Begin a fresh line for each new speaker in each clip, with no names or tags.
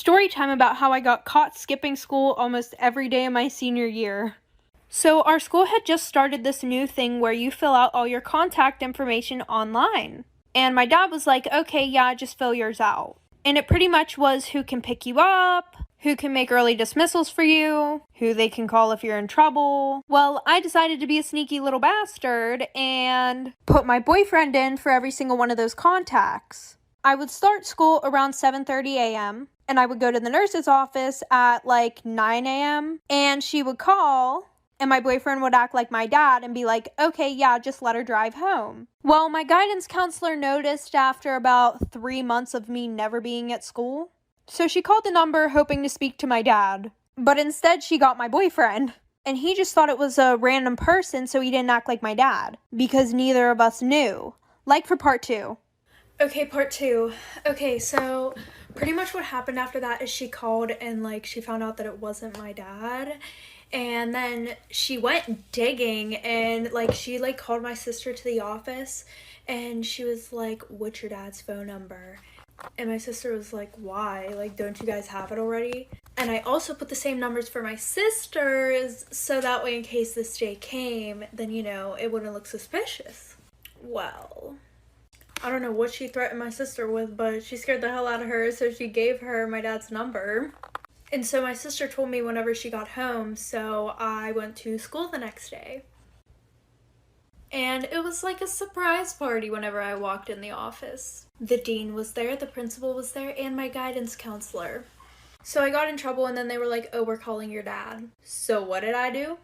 story time about how I got caught skipping school almost every day of my senior year. So our school had just started this new thing where you fill out all your contact information online. And my dad was like, okay, yeah, just fill yours out. And it pretty much was who can pick you up, who can make early dismissals for you, who they can call if you're in trouble. Well, I decided to be a sneaky little bastard and put my boyfriend in for every single one of those contacts. I would start school around 7:30 a.m. and I would go to the nurse's office at like 9 a.m. and she would call and my boyfriend would act like my dad and be like, okay, yeah, just let her drive home. Well, my guidance counselor noticed after about 3 months of me never being at school. So she called the number hoping to speak to my dad. But instead she got my boyfriend. And he just thought it was a random person, so he didn't act like my dad. Because neither of us knew. Like for part 2. Okay, part 2. Okay, so pretty much what happened after that is she called and like she found out that it wasn't my dad. And then she went digging and like she like called my sister to the office and she was like, what's your dad's phone number? And my sister was like, why? Like, don't you guys have it already? And I also put the same numbers for my sisters so that way in case this day came, then you know, it wouldn't look suspicious. Well, I don't know what she threatened my sister with, but she scared the hell out of her, so she gave her my dad's number. And so my sister told me whenever she got home, so I went to school the next day. And it was like a surprise party whenever I walked in the office. The dean was there, the principal was there, and my guidance counselor. So I got in trouble and then they were like, oh, we're calling your dad. So what did I do?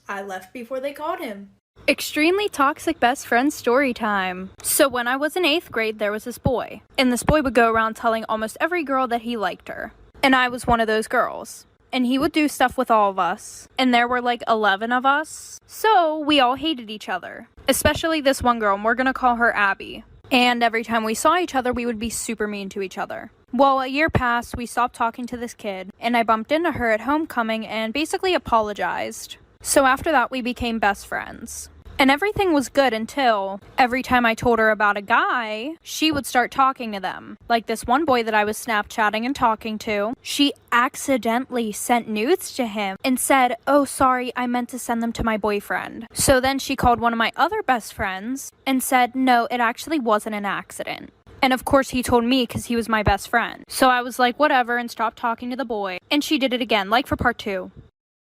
I left before they called him. Extremely toxic best friend story time. So when I was in 8th grade, there was this boy. And this boy would go around telling almost every girl that he liked her. And I was one of those girls. And he would do stuff with all of us. And there were like 11 of us. So we all hated each other. Especially this one girl, and we're gonna call her Abby. And every time we saw each other, we would be super mean to each other. Well, a year passed, we stopped talking to this kid. And I bumped into her at homecoming and basically apologized. So after that, we became best friends. And everything was good until every time I told her about a guy, she would start talking to them. Like this one boy that I was Snapchatting and talking to, she accidentally sent nudes to him and said, oh, sorry, I meant to send them to my boyfriend. So then she called one of my other best friends and said, no, it actually wasn't an accident. And of course he told me because he was my best friend. So I was like, whatever, and stopped talking to the boy. And she did it again, like for part 2.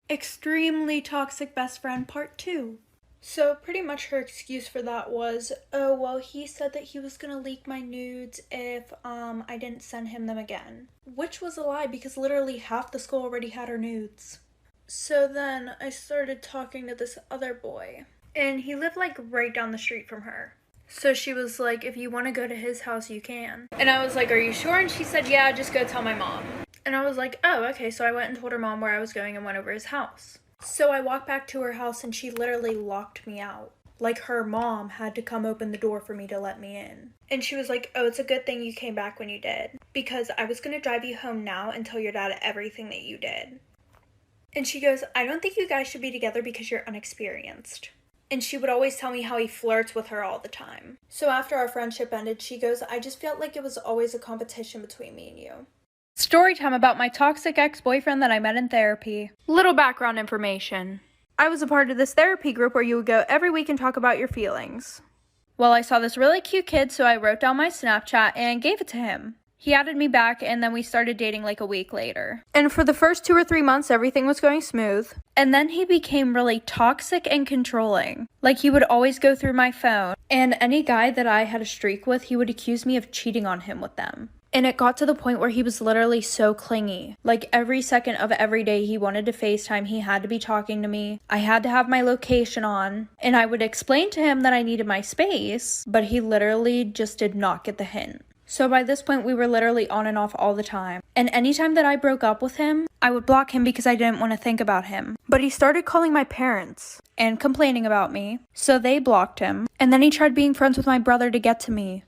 Extremely toxic best friend part 2. So pretty much her excuse for that was, oh, well, he said that he was going to leak my nudes if I didn't send him them again. Which was a lie because literally half the school already had her nudes. So then I started talking to this other boy. And he lived like right down the street from her. So she was like, if you want to go to his house, you can. And I was like, are you sure? And she said, yeah, just go tell my mom. And I was like, oh, okay. So I went and told her mom where I was going and went over his house. So I walked back to her house and she literally locked me out. Like her mom had to come open the door for me to let me in. And she was like, oh, it's a good thing you came back when you did. Because I was going to drive you home now and tell your dad everything that you did. And she goes, I don't think you guys should be together because you're unexperienced. And she would always tell me how he flirts with her all the time. So after our friendship ended, she goes, I just felt like it was always a competition between me and you. Story time about my toxic ex-boyfriend that I met in therapy. Little background information. I was a part of this therapy group where you would go every week and talk about your feelings. Well, I saw this really cute kid, so I wrote down my Snapchat and gave it to him. He added me back, and then we started dating like a week later. And for the first 2 or 3 months, everything was going smooth. And then he became really toxic and controlling. Like, he would always go through my phone. And any guy that I had a streak with, he would accuse me of cheating on him with them. And it got to the point where he was literally so clingy. Like every second of every day he wanted to FaceTime, he had to be talking to me. I had to have my location on. And I would explain to him that I needed my space, but he literally just did not get the hint. So by this point, we were literally on and off all the time. And anytime that I broke up with him, I would block him because I didn't want to think about him. But he started calling my parents and complaining about me. So they blocked him. And then he tried being friends with my brother to get to me.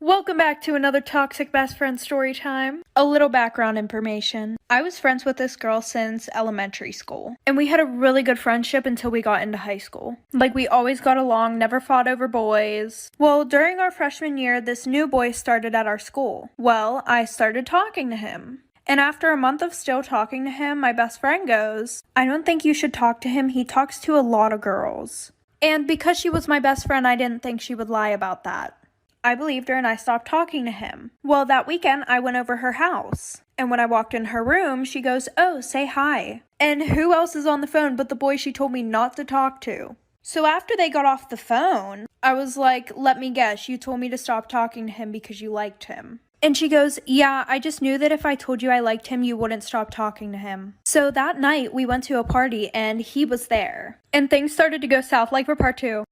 Welcome back to another toxic best friend story time. A little background information. I was friends with this girl since elementary school. And we had a really good friendship until we got into high school. Like, we always got along, never fought over boys. Well, during our freshman year, this new boy started at our school. Well, I started talking to him. And after a month of still talking to him, my best friend goes, "I don't think you should talk to him. He talks to a lot of girls." And because she was my best friend, I didn't think she would lie about that. I believed her and I stopped talking to him. Well, that weekend, I went over her house. And when I walked in her room, she goes, "Oh, say hi." And who else is on the phone but the boy she told me not to talk to? So after they got off the phone, I was like, "Let me guess, you told me to stop talking to him because you liked him." And she goes, "Yeah, I just knew that if I told you I liked him, you wouldn't stop talking to him." So that night, we went to a party and he was there. And things started to go south, like for part 2.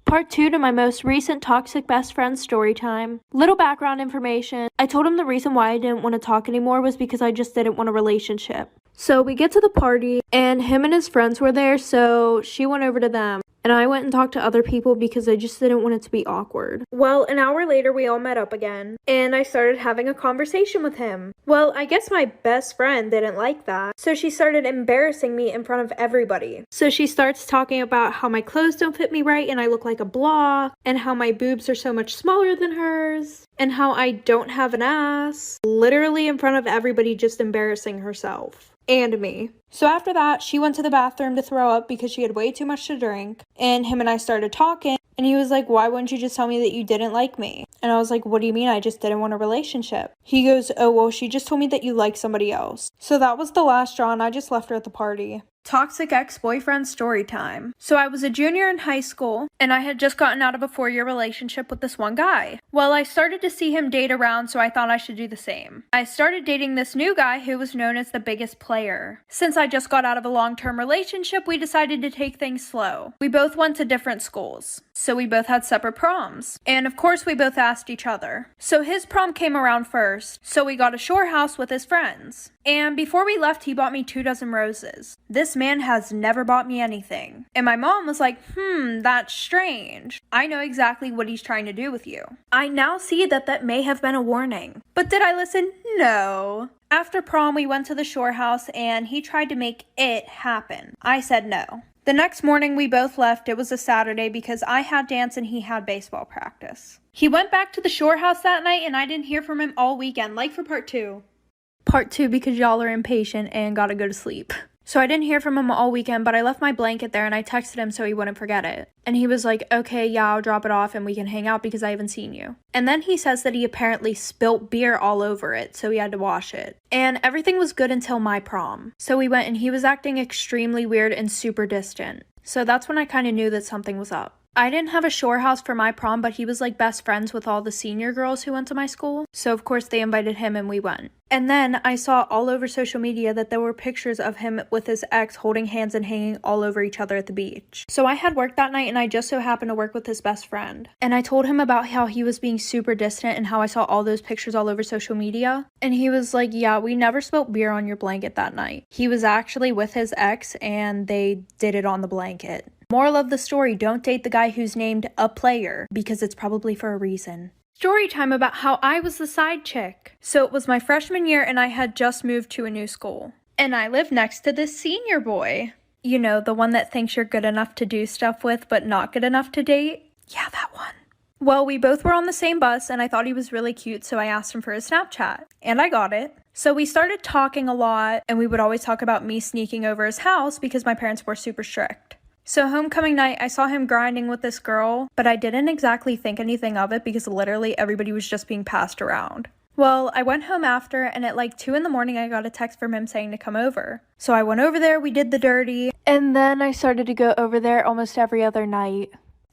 Part 2 to my most recent toxic best friend story time. Little background information. I told him the reason why I didn't want to talk anymore was because I just didn't want a relationship. So we get to the party and him and his friends were there, so she went over to them. And I went and talked to other people because I just didn't want it to be awkward. Well, an hour later, we all met up again, and I started having a conversation with him. Well, I guess my best friend didn't like that, so she started embarrassing me in front of everybody. So she starts talking about how my clothes don't fit me right and I look like a block, and how my boobs are so much smaller than hers, and how I don't have an ass. Literally in front of everybody, just embarrassing herself. And me. So after that, she went to the bathroom to throw up because she had way too much to drink. And him and I started talking. And he was like, "Why wouldn't you just tell me that you didn't like me?" And I was like, "What do you mean? I just didn't want a relationship." He goes, "Oh, well, she just told me that you like somebody else." So that was the last straw and I just left her at the party. Toxic ex-boyfriend story time. So I was a junior in high school, and I had just gotten out of a 4-year relationship with this one guy. Well, I started to see him date around, so I thought I should do the same. I started dating this new guy who was known as the biggest player. Since I just got out of a long-term relationship, we decided to take things slow. We both went to different schools, so we both had separate proms. And of course, we both asked each other. So his prom came around first, so we got a shore house with his friends. And before we left, he bought me 2 dozen roses. This man has never bought me anything. And my mom was like, that's strange. I know exactly what he's trying to do with you. I now see that may have been a warning. But did I listen? No. After prom, we went to the shore house and he tried to make it happen. I said no. The next morning, we both left. It was a Saturday because I had dance and he had baseball practice. He went back to the shore house that night and I didn't hear from him all weekend, like for part 2. Part 2 because y'all are impatient and gotta go to sleep. So I didn't hear from him all weekend, but I left my blanket there and I texted him so he wouldn't forget it. And he was like, "Okay, yeah, I'll drop it off and we can hang out because I haven't seen you." And then he says that he apparently spilt beer all over it, so he had to wash it. And everything was good until my prom. So we went and he was acting extremely weird and super distant. So that's when I kind of knew that something was up. I didn't have a shore house for my prom, but he was like best friends with all the senior girls who went to my school. So of course they invited him and we went. And then I saw all over social media that there were pictures of him with his ex holding hands and hanging all over each other at the beach. So I had work that night and I just so happened to work with his best friend. And I told him about how he was being super distant and how I saw all those pictures all over social media. And he was like, "Yeah, we never spilt beer on your blanket that night." He was actually with his ex and they did it on the blanket. Moral of the story, don't date the guy who's named a player because it's probably for a reason. Story time about how I was the side chick. So it was my freshman year and I had just moved to a new school. And I lived next to this senior boy. You know, the one that thinks you're good enough to do stuff with but not good enough to date? Yeah, that one. Well, we both were on the same bus and I thought he was really cute, so I asked him for his Snapchat. And I got it. So we started talking a lot and we would always talk about me sneaking over his house because my parents were super strict. So homecoming night, I saw him grinding with this girl, but I didn't exactly think anything of it because literally everybody was just being passed around. Well, I went home after, and at like 2 in the morning, I got a text from him saying to come over. So I went over there, we did the dirty, and then I started to go over there almost every other night.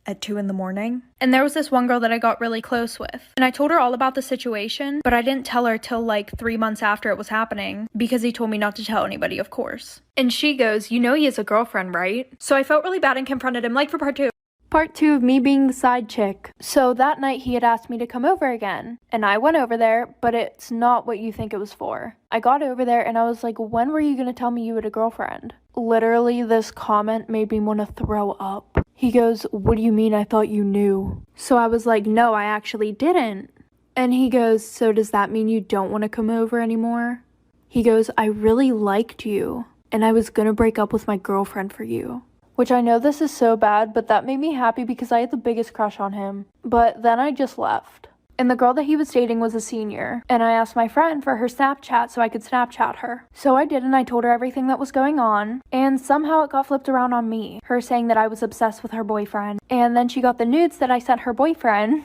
At 2 in the morning. And there was this one girl that I got really close with. And I told her all about the situation, but I didn't tell her till like 3 months after it was happening because he told me not to tell anybody, of course. And she goes, "You know he has a girlfriend, right?" So I felt really bad and confronted him, like for part 2. Part 2 of me being the side chick. So that night he had asked me to come over again. And I went over there, but it's not what you think it was for. I got over there and I was like, "When were you gonna tell me you had a girlfriend?" Literally, this comment made me want to throw up. He goes, "What do you mean? I thought you knew." So I was like, "No, I actually didn't." And he goes, "So does that mean you don't want to come over anymore?" He goes, "I really liked you, and I was gonna break up with my girlfriend for you." Which I know this is so bad, but that made me happy because I had the biggest crush on him. But then I just left. And the girl that he was dating was a senior. And I asked my friend for her Snapchat so I could Snapchat her. So I did, and I told her everything that was going on. And somehow it got flipped around on me. Her saying that I was obsessed with her boyfriend. And then she got the nudes that I sent her boyfriend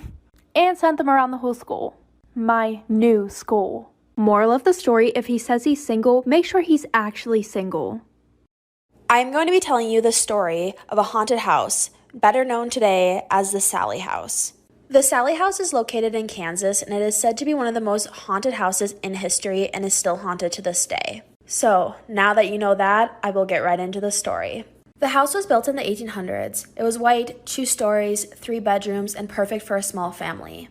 and sent them around the whole school. My new school. Moral of the story, if he says he's single, make sure he's actually single.
I'm going to be telling you the story of a haunted house, better known today as the Sally House. The Sally House is located in Kansas, and it is said to be one of the most haunted houses in history and is still haunted to this day. So, now that you know that, I will get right into the story. The house was built in the 1800s. It was white, 2 stories, 3 bedrooms, and perfect for a small family.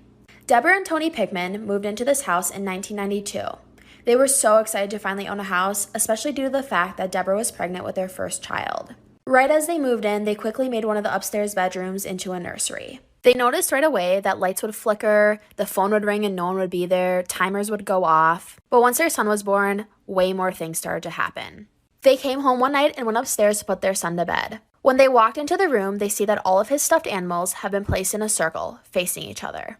Deborah and Tony Pickman moved into this house in 1992. They were so excited to finally own a house, especially due to the fact that Deborah was pregnant with their first child. Right as they moved in, they quickly made one of the upstairs bedrooms into a nursery. They noticed right away that lights would flicker, the phone would ring and no one would be there, timers would go off. But once their son was born, way more things started to happen. They came home one night and went upstairs to put their son to bed. When they walked into the room, they see that all of his stuffed animals have been placed in a circle, facing each other.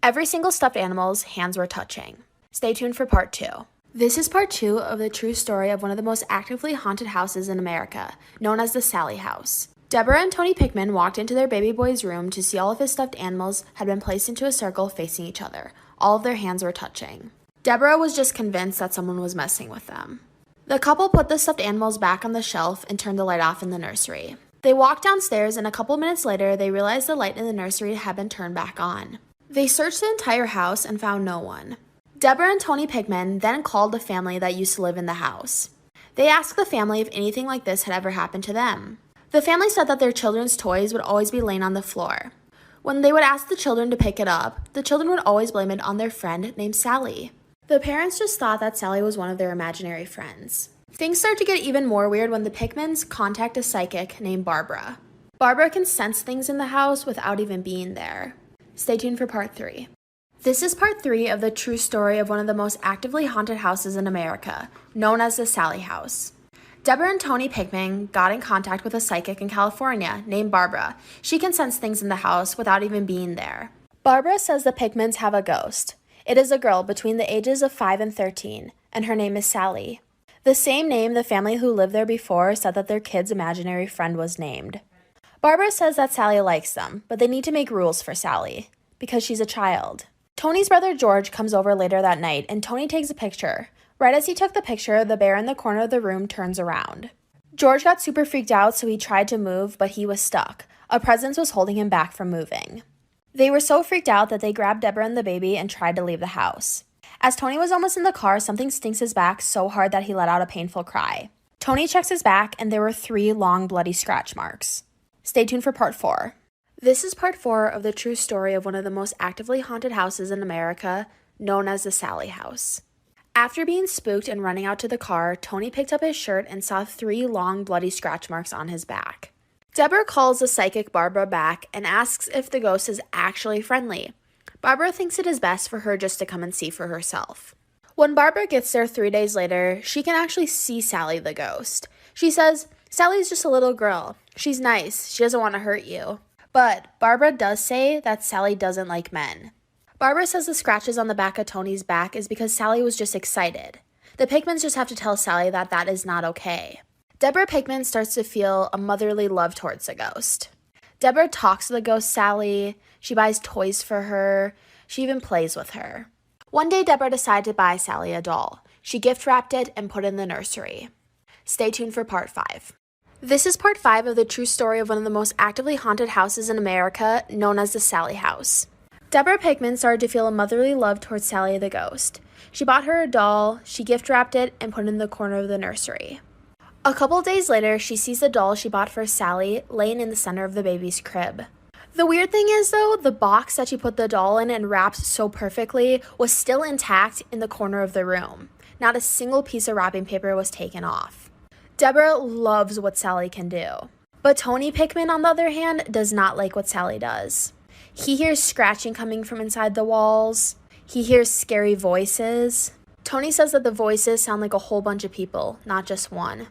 Every single stuffed animal's hands were touching. Stay tuned for part 2. This is part 2 of the true story of one of the most actively haunted houses in America, known as the Sally House. Deborah and Tony Pickman walked into their baby boy's room to see all of his stuffed animals had been placed into a circle facing each other. All of their hands were touching. Deborah was just convinced that someone was messing with them. The couple put the stuffed animals back on the shelf and turned the light off in the nursery. They walked downstairs, and a couple minutes later, they realized the light in the nursery had been turned back on. They searched the entire house and found no one. Deborah and Tony Pickman then called the family that used to live in the house. They asked the family if anything like this had ever happened to them. The family said that their children's toys would always be laying on the floor. When they would ask the children to pick it up, the children would always blame it on their friend named Sally. The parents just thought that Sally was one of their imaginary friends. Things start to get even more weird when the Pickmans contact a psychic named Barbara. Barbara can sense things in the house without even being there. Stay tuned for part 3. This is part 3 of the true story of one of the most actively haunted houses in America, known as the Sally House. Deborah and Tony Pickman got in contact with a psychic in California named Barbara. She can sense things in the house without even being there. Barbara says the Pickmans have a ghost. It is a girl between the ages of 5 and 13, and her name is Sally. The same name the family who lived there before said that their kid's imaginary friend was named. Barbara says that Sally likes them, but they need to make rules for Sally, because she's a child. Tony's brother George comes over later that night, and Tony takes a picture. Right as he took the picture, the bear in the corner of the room turns around. George got super freaked out, so he tried to move, but he was stuck. A presence was holding him back from moving. They were so freaked out that they grabbed Deborah and the baby and tried to leave the house. As Tony was almost in the car, something stinks his back so hard that he let out a painful cry. Tony checks his back, and there were 3 long bloody scratch marks. Stay tuned for part 4. This is part 4 of the true story of one of the most actively haunted houses in America, known as the Sally House. After being spooked and running out to the car, Tony picked up his shirt and saw 3 long bloody scratch marks on his back. Deborah calls the psychic Barbara back and asks if the ghost is actually friendly. Barbara thinks it is best for her just to come and see for herself. When Barbara gets there 3 days later, she can actually see Sally the ghost. She says, "Sally's just a little girl. She's nice. She doesn't want to hurt you." But Barbara does say that Sally doesn't like men. Barbara says the scratches on the back of Tony's back is because Sally was just excited. The Pickmans just have to tell Sally that that is not okay. Deborah Pickman starts to feel a motherly love towards the ghost. Deborah talks to the ghost Sally. She buys toys for her. She even plays with her. One day, Deborah decided to buy Sally a doll. She gift wrapped it and put it in the nursery. Stay tuned for part 5. This is part 5 of the true story of one of the most actively haunted houses in America, known as the Sally House. Deborah Pickman started to feel a motherly love towards Sally the ghost. She bought her a doll, she gift wrapped it, and put it in the corner of the nursery. A couple days later, she sees the doll she bought for Sally laying in the center of the baby's crib. The weird thing is, though, the box that she put the doll in and wrapped so perfectly was still intact in the corner of the room. Not a single piece of wrapping paper was taken off. Deborah loves what Sally can do. But Tony Pickman, on the other hand, does not like what Sally does. He hears scratching coming from inside the walls. He hears scary voices. Tony says that the voices sound like a whole bunch of people, not just one.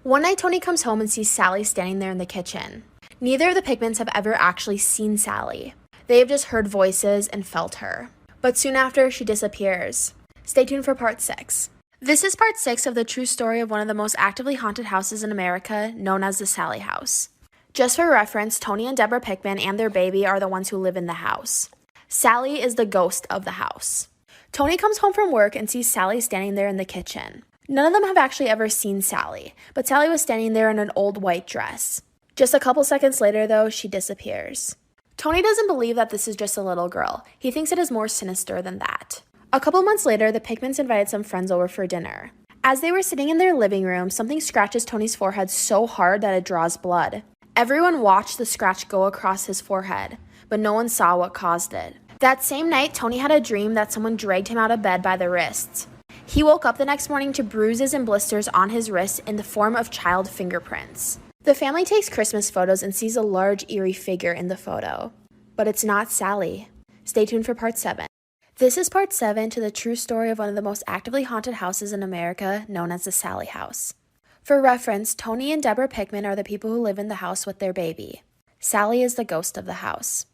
One night, Tony comes home and sees Sally standing there in the kitchen. Neither of the Pickmans have ever actually seen Sally. They have just heard voices and felt her. but soon after, she disappears. Stay tuned for part 6. This is part 6 of the true story of one of the most actively haunted houses in America, known as the Sally House. Just for reference, Tony and Deborah Pickman and their baby are the ones who live in the house. Sally is the ghost of the house. Tony comes home from work and sees Sally standing there in the kitchen. None of them have actually ever seen Sally, but Sally was standing there in an old white dress. Just a couple seconds later, though, she disappears. Tony doesn't believe that this is just a little girl. He thinks it is more sinister than that. A couple months later, the Pickmans invited some friends over for dinner. As they were sitting in their living room, something scratches Tony's forehead so hard that it draws blood. Everyone watched the scratch go across his forehead, but no one saw what caused it. That same night, Tony had a dream that someone dragged him out of bed by the wrists. He woke up the next morning to bruises and blisters on his wrists in the form of child fingerprints. The family takes Christmas photos and sees a large, eerie figure in the photo. But it's not Sally. Stay tuned for part 7. This is part 7 to the true story of one of the most actively haunted houses in America, known as the Sally House. For reference, Tony and Deborah Pickman are the people who live in the house with their baby. Sally is the ghost of the house.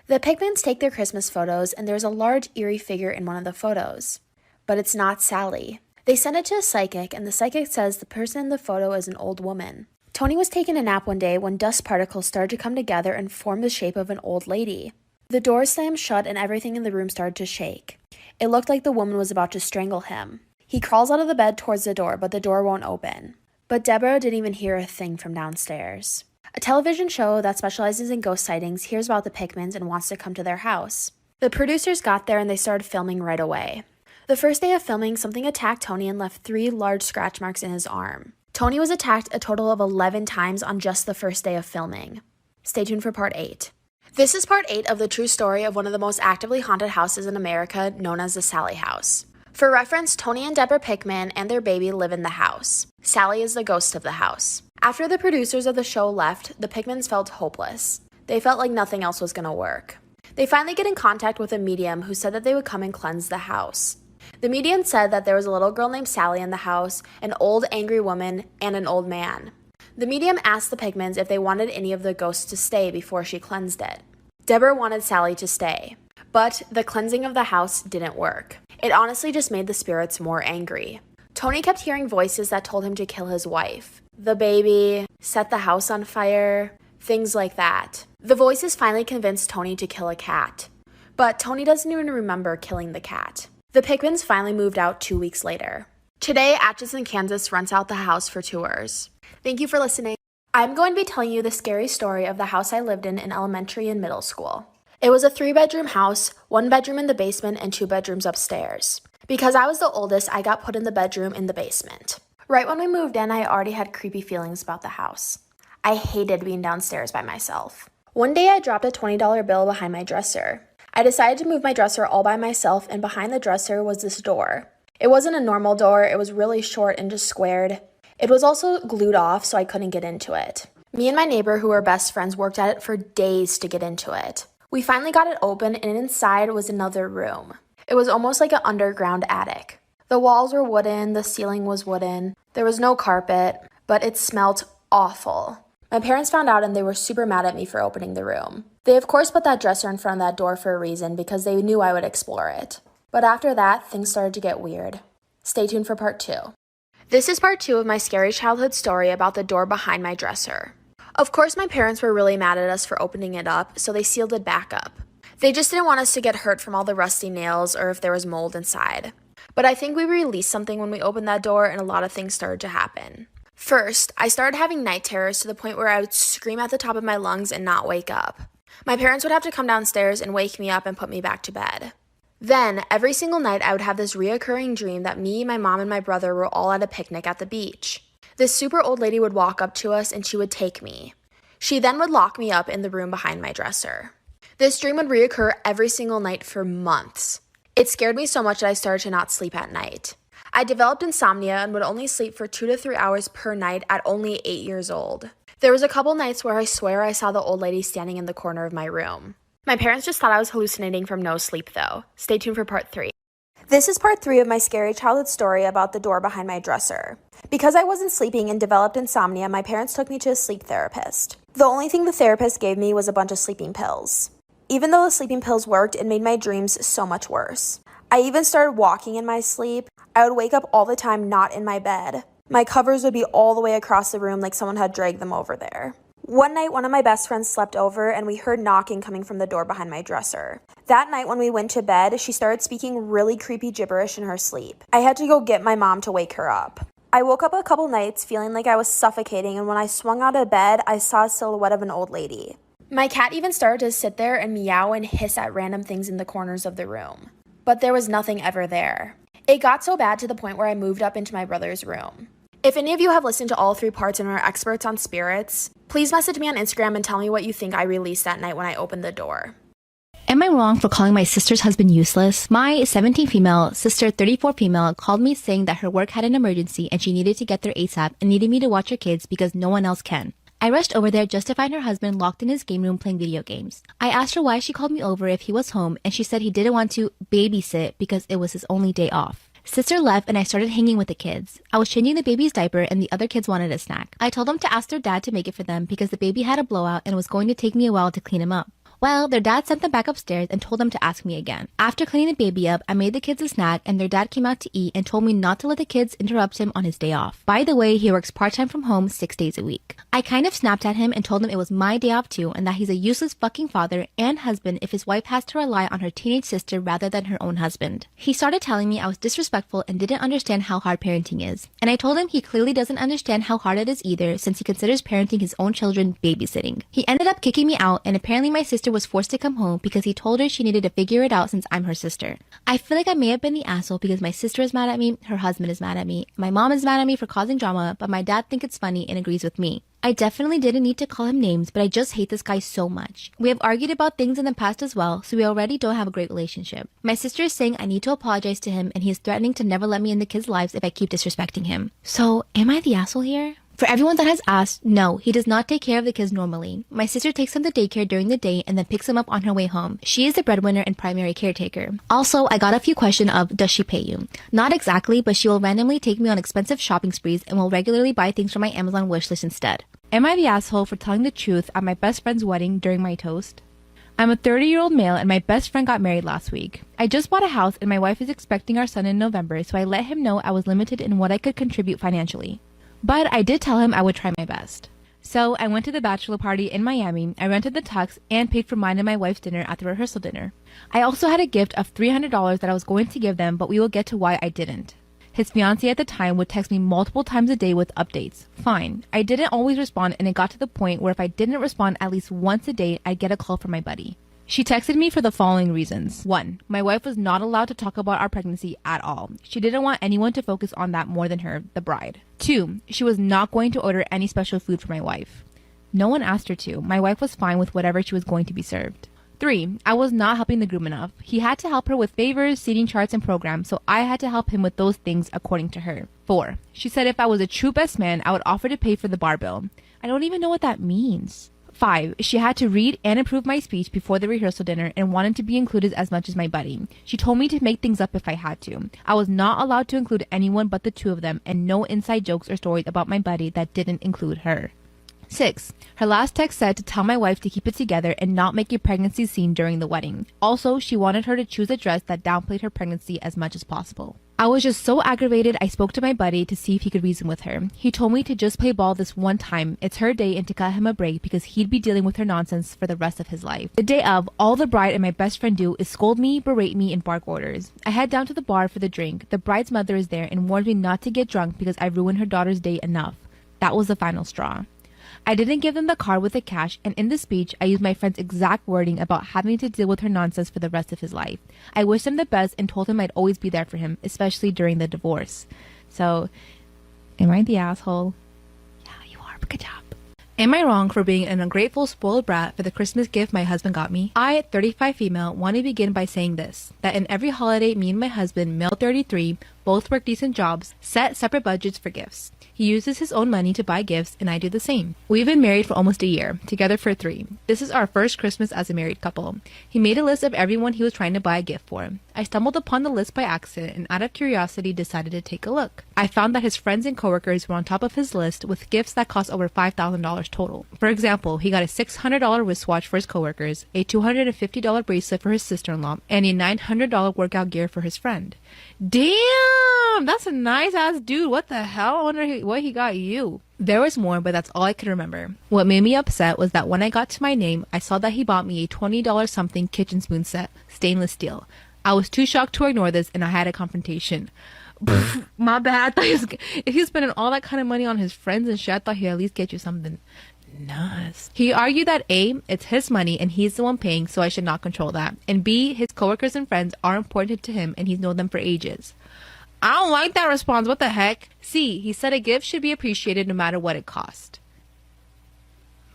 The Pickmans take their Christmas photos, and there's a large, eerie figure in one of the photos. But it's not Sally. They send it to a psychic, and the psychic says the person in the photo is an old woman. Tony was taking a nap one day when dust particles started to come together and form the shape of an old lady. The door slammed shut and everything in the room started to shake. It looked like the woman was about to strangle him. He crawls out of the bed towards the door, but the door won't open. But Deborah didn't even hear a thing from downstairs. A television show that specializes in ghost sightings hears about the Pickmans and wants to come to their house. The producers got there and they started filming right away. The first day of filming, something attacked Tony and left 3 large scratch marks in his arm. Tony was attacked a total of 11 times on just the first day of filming. Stay tuned for part 8. This is part 8 of the true story of one of the most actively haunted houses in America, known as the Sally House. For reference, Tony and Deborah Pickman and their baby live in the house. Sally is the ghost of the house. After the producers of the show left, the Pickmans felt hopeless. They felt like nothing else was going to work. They finally get in contact with a medium who said that they would come and cleanse the house. The medium said that there was a little girl named Sally in the house, an old angry woman, and an old man. The medium asked the Pickmans if they wanted any of the ghosts to stay before she cleansed it. Deborah wanted Sally to stay, but the cleansing of the house didn't work. It honestly just made the spirits more angry. Tony kept hearing voices that told him to kill his wife, the baby, set the house on fire, things like that. The voices finally convinced Tony to kill a cat, but Tony doesn't even remember killing the cat. The Pickmans finally moved out 2 weeks later. Today, Atchison, Kansas rents out the house for tours. Thank you for listening. I'm going to be telling you the scary story of the house I lived in elementary and middle school. It was a 3-bedroom house, 1 bedroom in the basement and 2 bedrooms upstairs. Because I was the oldest, I got put in the bedroom in the basement. Right when we moved in, I already had creepy feelings about the house. I hated being downstairs by myself. One day I dropped a $20 bill behind my dresser. I decided to move my dresser all by myself, and behind the dresser was this door. It wasn't a normal door, it was really short and just squared. It was also glued off, so I couldn't get into it. Me and my neighbor, who were best friends, worked at it for days to get into it. We finally got it open, and inside was another room. It was almost like an underground attic. The walls were wooden, the ceiling was wooden, there was no carpet, but it smelled awful. My parents found out and they were super mad at me for opening the room. They of course put that dresser in front of that door for a reason because they knew I would explore it. But after that, things started to get weird. Stay tuned for part 2. This is part 2 of my scary childhood story about the door behind my dresser. Of course, my parents were really mad at us for opening it up, so they sealed it back up. They just didn't want us to get hurt from all the rusty nails or if there was mold inside. But I think we released something when we opened that door and a lot of things started to happen. First, I started having night terrors to the point where I would scream at the top of my lungs and not wake up. My parents would have to come downstairs and wake me up and put me back to bed. Then, every single night, I would have this reoccurring dream that me, my mom, and my brother were all at a picnic at the beach. This super old lady would walk up to us and she would take me. She then would lock me up in the room behind my dresser. This dream would reoccur every single night for months. It scared me so much that I started to not sleep at night. I developed insomnia and would only sleep for 2 to 3 hours per night at only 8 years old. There was a couple nights where I swear I saw the old lady standing in the corner of my room. My parents just thought I was hallucinating from no sleep though. Stay tuned for part 3. This is part 3 of my scary childhood story about the door behind my dresser. Because I wasn't sleeping and developed insomnia, my parents took me to a sleep therapist. The only thing the therapist gave me was a bunch of sleeping pills. Even though the sleeping pills worked, it made my dreams so much worse. I even started walking in my sleep. I would wake up all the time not in my bed. My covers would be all the way across the room like someone had dragged them over there. One night, one of my best friends slept over and we heard knocking coming from the door behind my dresser. That night when we went to bed, she started speaking really creepy gibberish in her sleep. I had to go get my mom to wake her up. I woke up a couple nights feeling like I was suffocating, and when I swung out of bed, I saw a silhouette of an old lady. My cat even started to sit there and meow and hiss at random things in the corners of the room. But there was nothing ever there. It got so bad to the point where I moved up into my brother's room. If any of you have listened to all 3 parts and are experts on spirits, please message me on Instagram and tell me what you think I released that night when I opened the door.
Am I wrong for calling my sister's husband useless? My 17 female, sister 34 female called me saying that her work had an emergency and she needed to get there ASAP and needed me to watch her kids because no one else can. I rushed over there just to find her husband locked in his game room playing video games. I asked her why she called me over if he was home, and she said he didn't want to babysit because it was his only day off. Sister left and I started hanging with the kids. I was changing the baby's diaper and the other kids wanted a snack. I told them to ask their dad to make it for them because the baby had a blowout and it was going to take me a while to clean him up. Well, their dad sent them back upstairs and told them to ask me again. After cleaning the baby up, I made the kids a snack and their dad came out to eat and told me not to let the kids interrupt him on his day off. By the way, he works part-time from home 6 days a week. I kind of snapped at him and told him it was my day off too and that he's a useless fucking father and husband if his wife has to rely on her teenage sister rather than her own husband. He started telling me I was disrespectful and didn't understand how hard parenting is. And I told him he clearly doesn't understand how hard it is either since he considers parenting his own children babysitting. He ended up kicking me out and apparently my sister was forced to come home because he told her she needed to figure it out since I'm her sister. I feel like I may have been the asshole because my sister is mad at me, her husband is mad at me, my mom is mad at me for causing drama, but my dad thinks it's funny and agrees with me. I definitely didn't need to call him names, but I just hate this guy so much. We have argued about things in the past as well, so we already don't have a great relationship. My sister is saying I need to apologize to him and he is threatening to never let me in the kids' lives if I keep disrespecting him. So, am I the asshole here? For everyone that has asked, no, he does not take care of the kids normally. My sister takes them to daycare during the day and then picks them up on her way home. She is the breadwinner and primary caretaker. Also, I got a few questions of, does she pay you? Not exactly, but she will randomly take me on expensive shopping sprees and will regularly buy things from my Amazon wishlist instead. Am I the asshole for telling the truth at my best friend's wedding during my toast? I'm a 30-year-old male and my best friend got married last week. I just bought a house and my wife is expecting our son in November, so I let him know I was limited in what I could contribute financially. But I did tell him I would try my best. So I went to the bachelor party in Miami, I rented the tux, and paid for mine and my wife's dinner at the rehearsal dinner. I also had a gift of $300 that I was going to give them, but we will get to why I didn't. His fiancée at the time would text me multiple times a day with updates. Fine. I didn't always respond, and it got to the point where if I didn't respond at least once a day, I'd get a call from my buddy. She texted me for the following reasons. 1. My wife was not allowed to talk about our pregnancy at all. She didn't want anyone to focus on that more than her, the bride. 2. She was not going to order any special food for my wife. No one asked her to. My wife was fine with whatever she was going to be served. 3. I was not helping the groom enough. He had to help her with favors, seating charts, and programs, so I had to help him with those things according to her. 4. She said if I was a true best man, I would offer to pay for the bar bill. I don't even know what that means. 5. She had to read and approve my speech before the rehearsal dinner and wanted to be included as much as my buddy. She told me to make things up if I had to. I was not allowed to include anyone but the two of them and no inside jokes or stories about my buddy that didn't include her. 6. Her last text said to tell my wife to keep it together and not make a pregnancy scene during the wedding. Also, she wanted her to choose a dress that downplayed her pregnancy as much as possible. I was just so aggravated I spoke to my buddy to see if he could reason with her. He told me to just play ball this one time, it's her day, and to cut him a break because he'd be dealing with her nonsense for the rest of his life. The day of, all the bride and my best friend do is scold me, berate me, and bark orders. I head down to the bar for the drink. The bride's mother is there and warned me not to get drunk because I ruined her daughter's day enough. That was the final straw. I didn't give them the card with the cash, and in the speech, I used my friend's exact wording about having to deal with her nonsense for the rest of his life. I wished him the best and told him I'd always be there for him, especially during the divorce. So, am I the asshole? Yeah, you are, but good job. Am I wrong for being an ungrateful, spoiled brat for the Christmas gift my husband got me? I, 35 female, want to begin by saying this, that in every holiday, me and my husband, male 33, both work decent jobs, set separate budgets for gifts. He uses his own money to buy gifts, and I do the same. We've been married for almost a year, together for 3. This is our first Christmas as a married couple. He made a list of everyone he was trying to buy a gift for. I stumbled upon the list by accident and out of curiosity decided to take a look. I found that his friends and coworkers were on top of his list with gifts that cost over $5,000 total. For example, he got a $600 wristwatch for his coworkers, a $250 bracelet for his sister-in-law, and a $900 workout gear for his friend. Damn! That's a nice-ass dude. What the hell? I wonder what he got you. There was more, but that's all I could remember. What made me upset was that when I got to my name, I saw that he bought me a $20 something kitchen spoon set, stainless steel. I was too shocked to ignore this, and I had a confrontation. My bad. If he was spending all that kind of money on his friends and shit, I thought he'd at least get you something nice. He argued that A, it's his money and he's the one paying, so I should not control that. And B, his coworkers and friends are important to him and he's known them for ages. I don't like that response. What the heck? C, he said a gift should be appreciated no matter what it cost.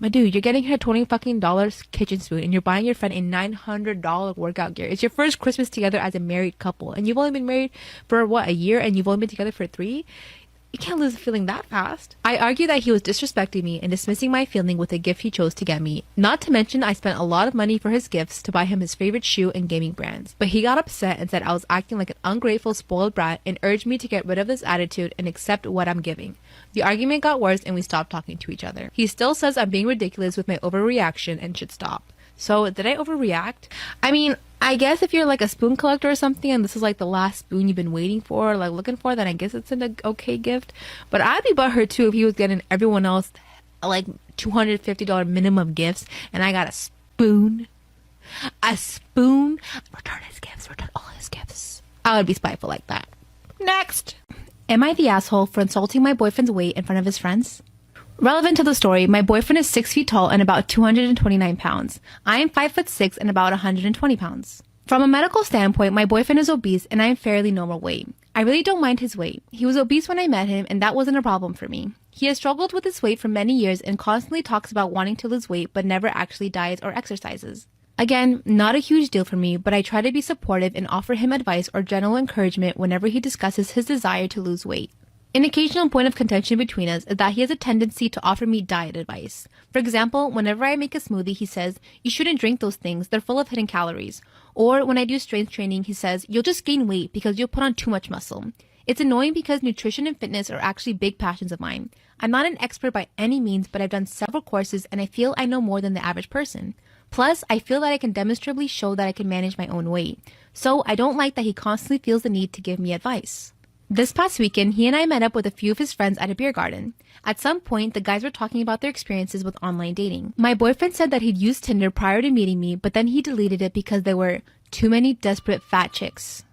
My dude, you're getting her $20 kitchen spoon and you're buying your friend a $900 workout gear. It's your first Christmas together as a married couple. And you've only been married for, a year? And you've only been together for 3? You can't lose a feeling that fast. I argue that he was disrespecting me and dismissing my feeling with the gift he chose to get me. Not to mention I spent a lot of money for his gifts to buy him his favorite shoe and gaming brands. But he got upset and said I was acting like an ungrateful, spoiled brat and urged me to get rid of this attitude and accept what I'm giving. The argument got worse and we stopped talking to each other. He still says I'm being ridiculous with my overreaction and should stop. So, did I overreact? I mean, I guess if you're like a spoon collector or something and this is like the last spoon you've been waiting for or like looking for, then I guess it's an okay gift. But I'd be butthurt too if he was getting everyone else like $250 minimum gifts and I got a spoon. A spoon? Return his gifts. Return all his gifts. I would be spiteful like that. Next! Am I the asshole for insulting my boyfriend's weight in front of his friends? Relevant to the story, my boyfriend is 6 feet tall and about 229 pounds. I am 5'6" and about 120 pounds. From a medical standpoint, my boyfriend is obese and I am fairly normal weight. I really don't mind his weight. He was obese when I met him and that wasn't a problem for me. He has struggled with his weight for many years and constantly talks about wanting to lose weight but never actually diets or exercises. Again, not a huge deal for me, but I try to be supportive and offer him advice or general encouragement whenever he discusses his desire to lose weight. An occasional point of contention between us is that he has a tendency to offer me diet advice. For example, whenever I make a smoothie, he says, "You shouldn't drink those things, they're full of hidden calories." Or when I do strength training, he says, "You'll just gain weight because you'll put on too much muscle." It's annoying because nutrition and fitness are actually big passions of mine. I'm not an expert by any means, but I've done several courses and I feel I know more than the average person. Plus, I feel that I can demonstrably show that I can manage my own weight. So I don't like that he constantly feels the need to give me advice. This past weekend, he and I met up with a few of his friends at a beer garden. At some point, the guys were talking about their experiences with online dating. My boyfriend said that he'd used Tinder prior to meeting me, but then he deleted it because there were too many desperate fat chicks.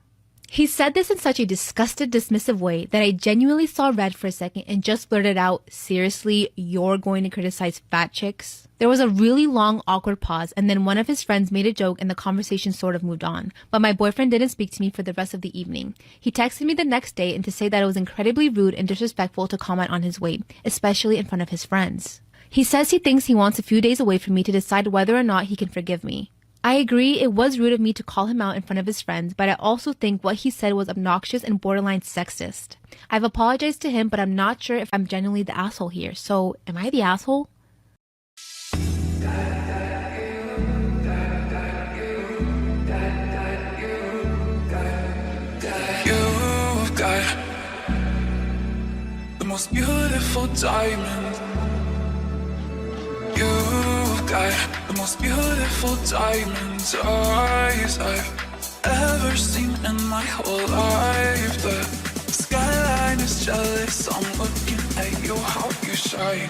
He said this in such a disgusted, dismissive way that I genuinely saw red for a second and just blurted out, "Seriously, you're going to criticize fat chicks?" There was a really long, awkward pause, and then one of his friends made a joke and the conversation sort of moved on. But my boyfriend didn't speak to me for the rest of the evening. He texted me the next day and to say that it was incredibly rude and disrespectful to comment on his weight, especially in front of his friends. He says he thinks he wants a few days away from me to decide whether or not he can forgive me. I agree it was rude of me to call him out in front of his friends, but I also think what he said was obnoxious and borderline sexist. I've apologized to him, but I'm not sure if I'm genuinely the asshole here. So, am I the asshole?
You've got the most beautiful diamond. You've got the most beautiful diamond eyes I've ever seen in my whole life. The skyline is jealous, I'm looking at you, how you shine.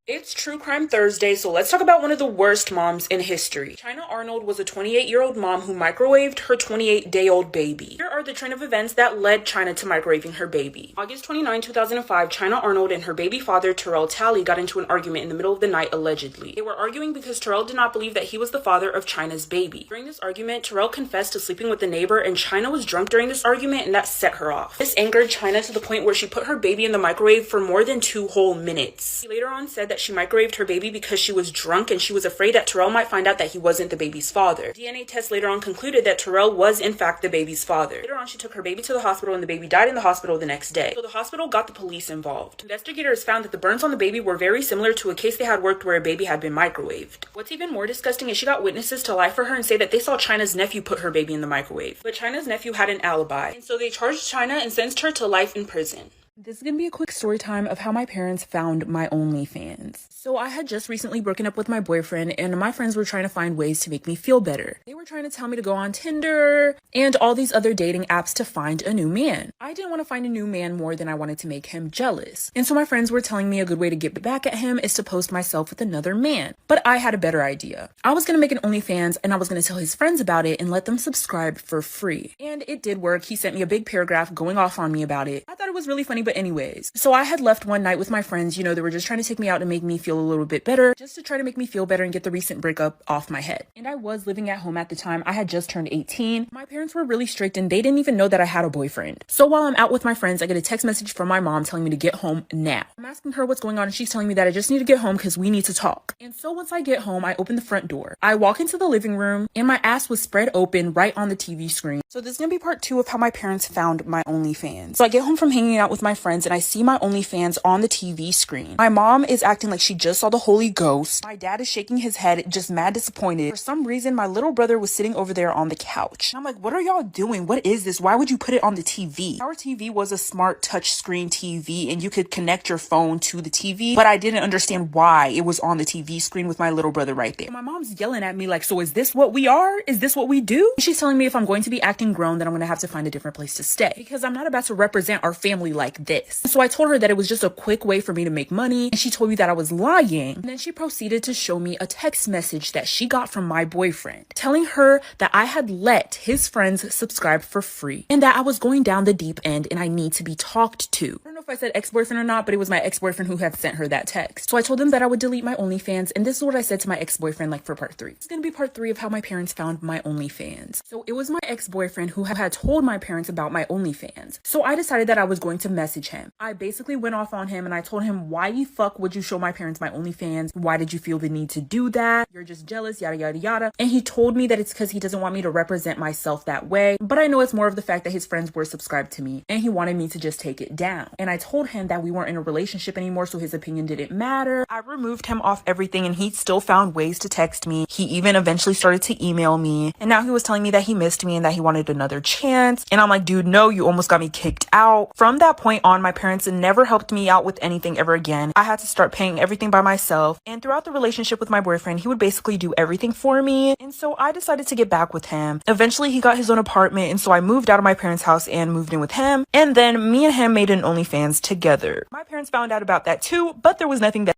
It's True Crime Thursday, so let's talk about one of the worst moms in history. China Arnold was a 28-year-old mom who microwaved her 28-day-old baby. Here are the train of events that led China to microwaving her baby. August 29, 2005, China Arnold and her baby father, Terrell Talley, got into an argument in the middle of the night, allegedly. They were arguing because Terrell did not believe that he was the father of China's baby. During this argument, Terrell confessed to sleeping with the neighbor, and China was drunk during this argument, and that set her off. This angered China to the point where she put her baby in the microwave for more than 2 whole minutes. She later on said that she microwaved her baby because she was drunk and she was afraid that Terrell might find out that he wasn't the baby's father. DNA tests later on concluded that Terrell was in fact the baby's father. Later on, she took her baby to the hospital and the baby died in the hospital the next day. So the hospital got the police involved. Investigators found that the burns on the baby were very similar to a case they had worked where a baby had been microwaved. What's even more disgusting is she got witnesses to lie for her and say that they saw China's nephew put her baby in the microwave. But China's nephew had an alibi, and so they charged China and sentenced her to life in prison.
This is going to be a quick story time of how my parents found my OnlyFans. So I had just recently broken up with my boyfriend, and my friends were trying to find ways to make me feel better. They were trying to tell me to go on Tinder and all these other dating apps to find a new man. I didn't want to find a new man more than I wanted to make him jealous. And so my friends were telling me a good way to get back at him is to post myself with another man. But I had a better idea. I was going to make an OnlyFans, and I was going to tell his friends about it and let them subscribe for free. And it did work. He sent me a big paragraph going off on me about it. I thought it was really funny, but anyways. So I had left one night with my friends, they were just trying to take me out and make me feel a little bit better, just to try to make me feel better and get the recent breakup off my head. And I was living at home at the time. I had just turned 18. My parents were really strict and they didn't even know that I had a boyfriend. So while I'm out with my friends, I get a text message from my mom telling me to get home now. I'm asking her what's going on and she's telling me that I just need to get home because we need to talk. And so once I get home, I open the front door. I walk into the living room and my ass was spread open right on the TV screen. So this is going to be part 2 of how my parents found my OnlyFans. So I get home from hanging out with my friends and I see my OnlyFans on the TV screen. My mom is acting like she just saw the Holy Ghost. My dad is shaking his head, just mad disappointed. For some reason, my little brother was sitting over there on the couch. I'm like, what are y'all doing? What is this? Why would you put it on the TV? Our TV was a smart touchscreen TV and you could connect your phone to the TV, but I didn't understand why it was on the TV screen with my little brother right there. My mom's yelling at me like, so is this what we are? Is this what we do? She's telling me if I'm going to be acting grown, then I'm going to have to find a different place to stay because I'm not about to represent our family like this. So I told her that it was just a quick way for me to make money, and she told me that I was lying. And then she proceeded to show me a text message that she got from my boyfriend telling her that I had let his friends subscribe for free and that I was going down the deep end and I need to be talked to. I don't know if I said ex-boyfriend or not, but it was my ex-boyfriend who had sent her that text. So I told him that I would delete my OnlyFans, and this is what I said to my ex-boyfriend for part 3. It's gonna be part 3 of how my parents found my OnlyFans. So it was my ex-boyfriend who had told my parents about my OnlyFans. So I decided that I was going to message him. I basically went off on him and I told him, why the fuck would you show my parents my OnlyFans? Why did you feel the need to do that? You're just jealous, yada, yada, yada. And he told me that it's because he doesn't want me to represent myself that way. But I know it's more of the fact that his friends were subscribed to me and he wanted me to just take it down. And I told him that we weren't in a relationship anymore, so his opinion didn't matter. I removed him off everything and he still found ways to text me. He even eventually started to email me. And now he was telling me that he missed me and that he wanted another chance. And I'm like, dude, no, you almost got me kicked out. From that point on, my parents never helped me out with anything ever again. I had to start paying everything by myself. And throughout the relationship with my boyfriend, he would basically do everything for me. And so I decided to get back with him. Eventually, he got his own apartment. And so I moved out of my parents' house and moved in with him. And then me and him made an OnlyFans together. My parents found out about that too, but there was nothing that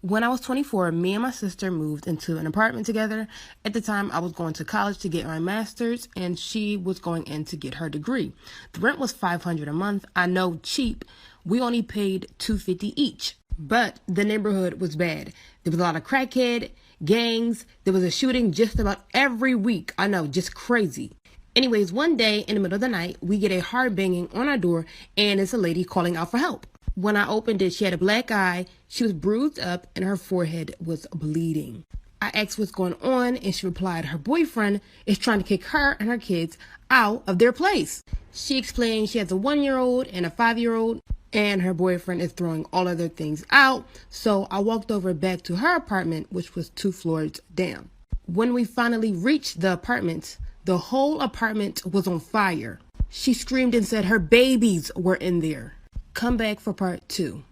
When I was 24, me and my sister moved into an apartment together. At the time, I was going to college to get my master's, and she was going in to get her degree. The rent was $500 a month. I know, cheap. We only paid $250 each. But the neighborhood was bad. There was a lot of crackhead, gangs. There was a shooting just about every week. I know, just crazy. Anyways, one day in the middle of the night, we get a hard banging on our door, and it's a lady calling out for help. When I opened it, she had a black eye, she was bruised up, and her forehead was bleeding. I asked what's going on, and she replied her boyfriend is trying to kick her and her kids out of their place. She explained she has a 1-year-old and a 5-year-old, and her boyfriend is throwing all of their things out. So I walked over back to her apartment, which was 2 floors down. When we finally reached the apartment, the whole apartment was on fire. She screamed and said her babies were in there. Come back for part 2.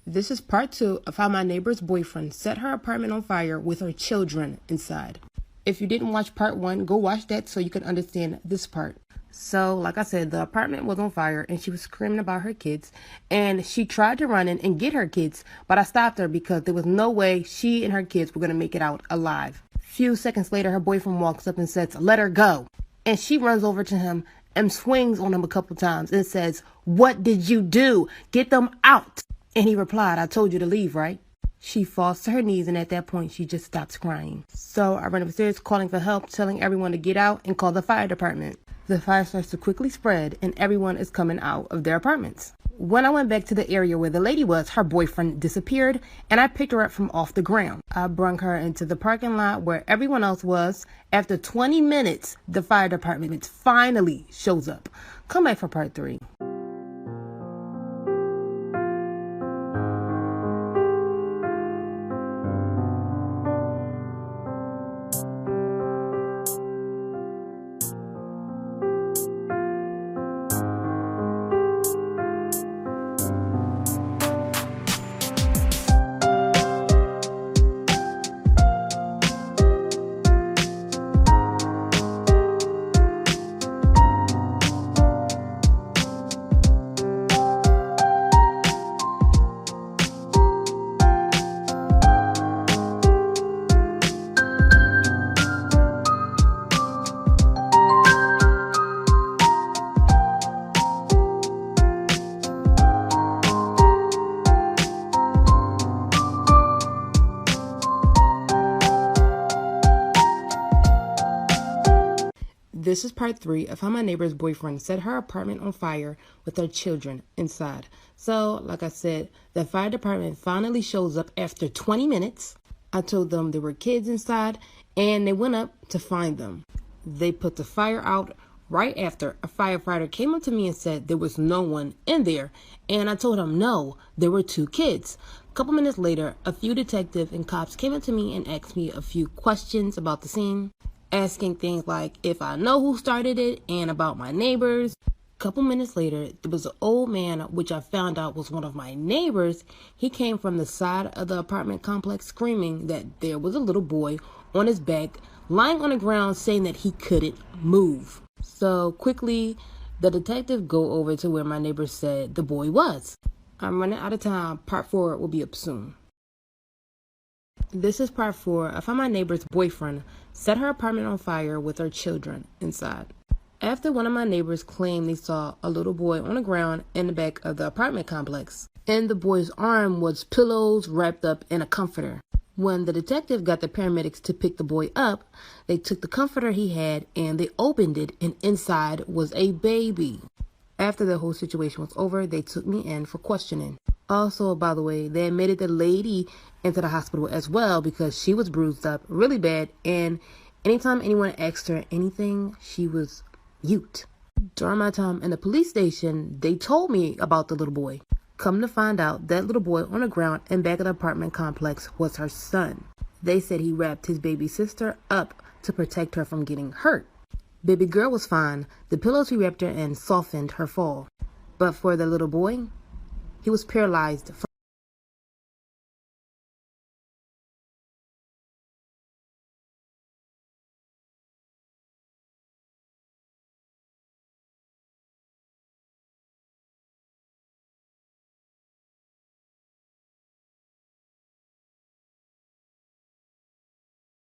This is part 2 of how my neighbor's boyfriend set her apartment on fire with her children inside. If you didn't watch part 1, go watch that so you can understand this part. So, like I said, the apartment was on fire and she was screaming about her kids. And she tried to run in and get her kids, but I stopped her because there was no way she and her kids were going to make it out alive. Few seconds later, her boyfriend walks up and says, "Let her go." And she runs over to him and swings on him a couple times and says, "What did you do? Get them out." And he replied, "I told you to leave, right?" She falls to her knees, and at that point, she just stops crying. So I run upstairs calling for help, telling everyone to get out and call the fire department. The fire starts to quickly spread, and everyone is coming out of their apartments. When I went back to the area where the lady was, her boyfriend disappeared, and I picked her up from off the ground. I brung her into the parking lot where everyone else was. After 20 minutes, the fire department finally shows up. Come back for part 3. This is part 3 of how my neighbor's boyfriend set her apartment on fire with her children inside. So, like I said, the fire department finally shows up after 20 minutes. I told them there were kids inside, and they went up to find them. They put the fire out right after a firefighter came up to me and said there was no one in there. And I told him, no, there were 2 kids. A couple minutes later, a few detectives and cops came up to me and asked me a few questions about the scene, asking things like if I know who started it and about my neighbors. A couple minutes later, there was an old man, which I found out was one of my neighbors. He came from the side of the apartment complex screaming that there was a little boy on his back, lying on the ground, saying that he couldn't move. So quickly, the detective go over to where my neighbor said the boy was. I'm running out of time. Part 4 will be up soon. This is part 4 of how my neighbor's boyfriend set her apartment on fire with her children inside. After one of my neighbors claimed they saw a little boy on the ground in the back of the apartment complex, and the boy's arm was pillows wrapped up in a comforter. When the detective got the paramedics to pick the boy up, they took the comforter he had and they opened it, and inside was a baby. After the whole situation was over, they took me in for questioning. Also, by the way, they admitted the lady into the hospital as well because she was bruised up really bad, and anytime anyone asked her anything, she was mute. During my time in the police station, they told me about the little boy. Come to find out, that little boy on the ground in back of the apartment complex was her son. They said he wrapped his baby sister up to protect her from getting hurt. Baby girl was fine. The pillows he wrapped her in softened her fall. But for the little boy, he was paralyzed from